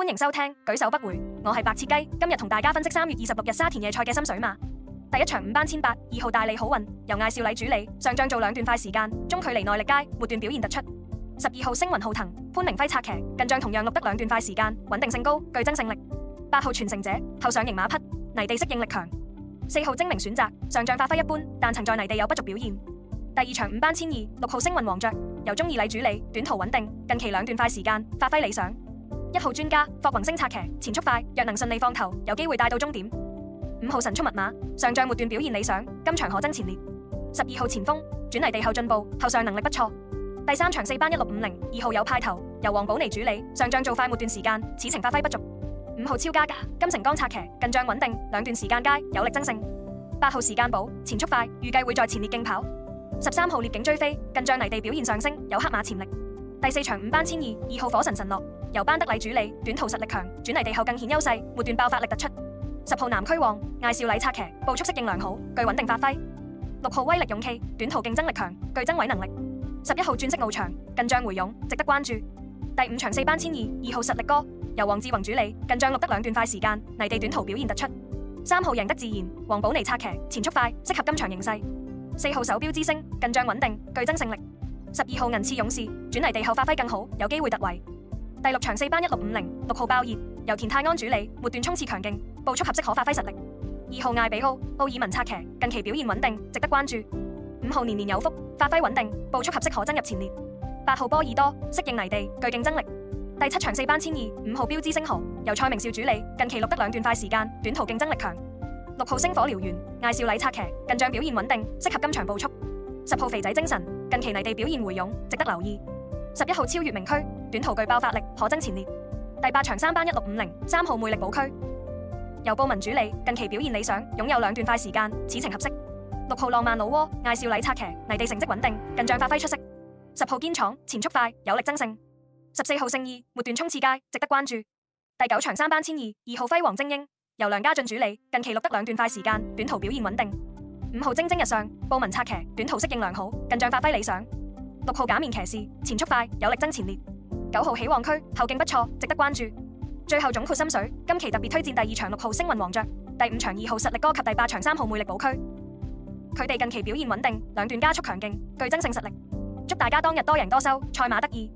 迎收聽舉手不回，我係白切雞，今日同大家分析3月26日沙田夜賽嘅心水馬。第一場5班千八，2號大利好運，由艾少禮主理，上仗做2段快時間，中距離耐力佳，末段表現突出。12號星雲浩騰，潘明輝策騎，近仗同樣錄得2段快時間，穩定性高，具爭勝力。8號傳承者，後上型馬匹，泥地適應力強。4號精明選擇，上仗發揮一般，但曾在泥地有不俗表現。第二場5班千二，6號星雲王爵，由鍾義禮主理，短途穩定，近期2段快時間，發揮理想。1號專家霍宏星策騎，前速快，若能順利放頭，有機會帶到終點。5號神速密碼，上仗末段表現理想，今場可爭前列。12號前鋒，轉泥地後進步，後上能力不錯。第3場4班1650，2號有派頭，由黃寶妮主理，上仗做快末段時間，此程發揮不俗。5號超加價，金城江策騎，近仗穩定，2段時間佳，有力爭勝。8號時間寶，前速快，預計會在前列競跑。13號獵景追飛，近仗泥地表現上升，有黑馬潛力。第4場5班千二，2號火神神樂，由班德禮主理，短途實力強，轉泥地後更顯優勢，末段爆發力突出。10號南區王，艾少禮策騎，步速適應良好，具穩定發揮。6號威力勇氣，短途競爭力強，具爭位能力。11號鑽石翱翔，近仗回勇，值得關注。第5場4班千二，2號實力哥，由黃志宏主理，近仗錄得2段快時間，泥地短途表現突出。3號贏得自然，黃寶妮策騎，前速快，適合今場形勢。4號手錶之星，近仗穩定，具爭勝力。12號銀刺勇士，轉泥地後發揮更好，有機會突圍。第6場4班1650，6號爆熱，由田泰安主理，末段衝刺強勁，步速合適可發揮實力。2號艾比奧爾文策騎，近期表現穩定，值得關注。5號年年有福，發揮穩定，步速合適可爭入前列。8號波爾多，適應泥地，具競爭力。第7場4班千二，5號標之星河，由蔡明少主理，近期錄得2段快時間，短途競爭力強。6號星火燎原，艾少禮策騎，近仗表現穩定，適合今場步速。10號肥仔精神，近期泥地表現回勇，值得留意。11號超越名區，短途具爆發力，可爭前列。第8場3班1650，3號魅力寶區，由布文主理，近期表現理想，擁有2段快時間，此程合適。6號浪漫老窩，艾少禮策騎，泥地成績穩定，近仗發揮出色。10號堅闖，前速快，有力爭勝。14號勝意，末段衝刺佳，值得關注。第9場3班千二，2號輝煌精英，由梁家俊主理，近期錄得2段快時間，短途表現穩定。5號蒸蒸日上，布文策騎，短途適應良好，近仗發揮理想。6號假面騎士，前速快，有力爭前列。9號起旺區，後勁不錯，值得關注。最後總括心水，今期特別推薦第2場6號星雲王爵，第5場2號實力哥及第8場3號魅力寶區。佢哋近期表現穩定，2段加速強勁，具爭勝實力。祝大家當日多贏多收，賽馬得意。